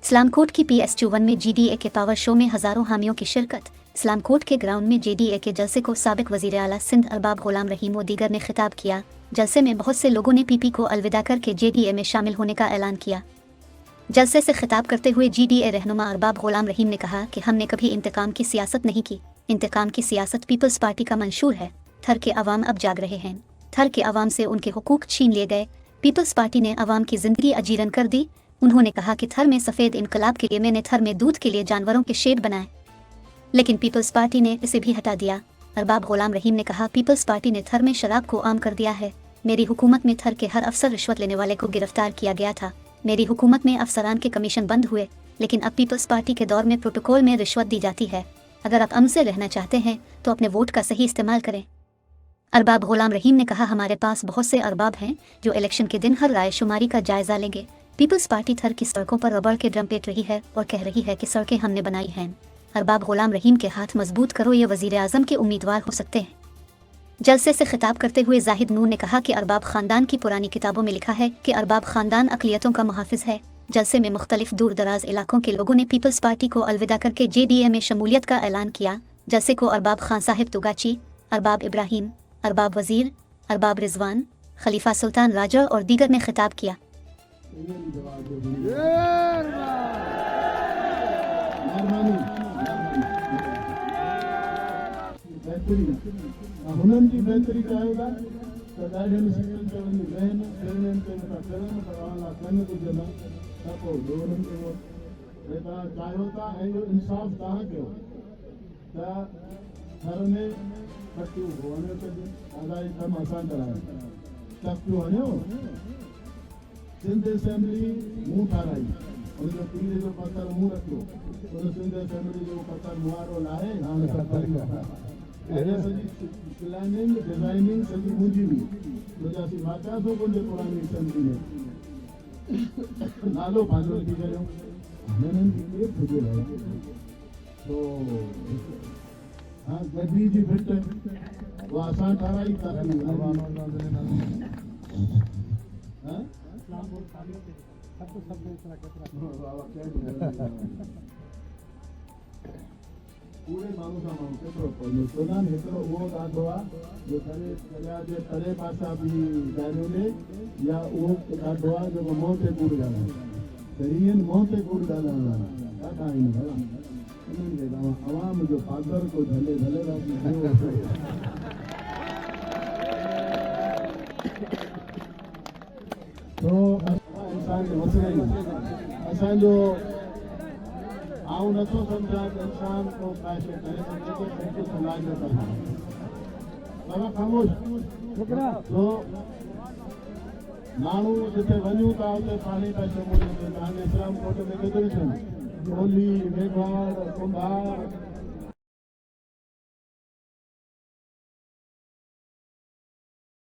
इस्लामकोट की PS51 में GDA के पावर शो में हजारों हामियों की शिरकत। इस्लामकोट के ग्राउंड में JDA के जलसे को साबिक वजीर आला सिंध अरबाब गुलाम रहीम व दीगर ने खिताब किया। जलसे में बहुत से लोगों ने PP को अलविदा करके JDA में शामिल होने का ऐलान किया। जलसे से खिताब करते हुए GDA रहनुमा अरबाब गुलाम रहीम ने कहा कि हमने कभी इंतकाम की सियासत नहीं की। इंतकाम की सियासत पीपल्स पार्टी का मंशूर है। थर के अवाम अब जाग रहे हैं। थर के अवाम से उनके हुकूक छीन लिए गए। पीपल्स पार्टी ने अवाम की जिंदगी अजीरन कर दी। उन्होंने कहा कि थर में सफ़ेद इनकलाब के लिए मैंने थर में दूध के लिए जानवरों के शेड बनाए, लेकिन पीपल्स पार्टी ने इसे भी हटा दिया। अरबाब गुलाम रहीम ने कहा, पीपल्स पार्टी ने थर में शराब को आम कर दिया है। मेरी हुकूमत में थर के हर अफसर रिश्वत लेने वाले को गिरफ्तार किया गया था। मेरी हुकूमत में अफसरान के कमीशन बंद हुए, लेकिन अब पीपल्स पार्टी के दौर में प्रोटोकॉल में रिश्वत दी जाती है। अगर आप अमन से रहना चाहते हैं तो अपने वोट का सही इस्तेमाल करें। अरबाब गुलाम रहीम ने कहा, हमारे पास बहुत से अरबाब हैं जो इलेक्शन के दिन हर राय शुमारी का जायजा लेंगे। पीपल्स पार्टी थर की सड़कों पर रबड़ के ड्रम पेट रही है और कह रही है कि सड़कें हमने बनाई हैं। अरबाब गुलाम रहीम के हाथ मजबूत करो, ये वजीर आजम के उम्मीदवार हो सकते हैं। जलसे से खिताब करते हुए जाहिद नूर ने कहा कि अरबाब खानदान की पुरानी किताबों में लिखा है कि अरबाब खानदान अकलियतों का मुहाफिज है। जलसे में मुख्तलिफ दूर दराज इलाकों के लोगों ने पीपल्स पार्टी को अलविदा करके JDA में शमूलियत का ऐलान किया। जलसे को अरबाब खान साहिब तुगाची, अरबाब इब्राहिम, अरबाब वजीर, अरबाब रिजवान, खलीफा सुल्तान राजा और दीगर ने खिताब किया। हुननि जी बहितरी चाहियो त ॾाढनि सिंधियुनि खे वञी रहनि प्रेरणनि ते नथा करनि पर अवां कनि ॿुधनि त पोइ ॾोरनि ते वोट तव्हां चाहियो था ऐं इहो इंसाफ़ तव्हां कयो त घर में पटियूं वञो कॼो आज़ादी कमु असां करायो तख्तियूं हणियो। सिंध असेंबली मूं ठाराई, उनजो पीर जो पथर मूं रखियो, उन सिंध असेंबली जो पथर मुहारो लाहे हाणे सॼी प्लानिंग डिज़ाइनिंग सॼी मुंहिंजी हुई। मुंहिंजासीं माचा थो कोन्हे पुरानी असेंबली में नालो पंहिंजो लिखी छॾियो। हिननि जी केरु खुजे रहे तो हाँ गद्दी जी भिट उहा असां ठाराई पूरे माण्हू सां माण्हू केतिरो पवंदो चोनान हिकिड़ो उहो ॾाढो आहे जो दरिया जे परे पासा बि ॻाल्हियों या उहो ॾाढो आहे जेको मुंहं ते कूड़ ॻाल्हाए शरीर मुंहं ते कूड़ ॻाल्हाइण वारा ॾाढा आहिनि भला। उन्हनि खे तव्हां अवाम जो फादर को झले झले तो असांजो मसइलो असांजो आऊं नथो सम्झां त इंसान को काशे करे सघे थो पंहिंजो समाज में करे बाबा ख़ामोश तो माण्हू जिते वञूं था उते पाणी था शमूलियत तव्हांजे इस्लामकोट में केतिरियूं थियूं होली मेघवाड़ कुंभार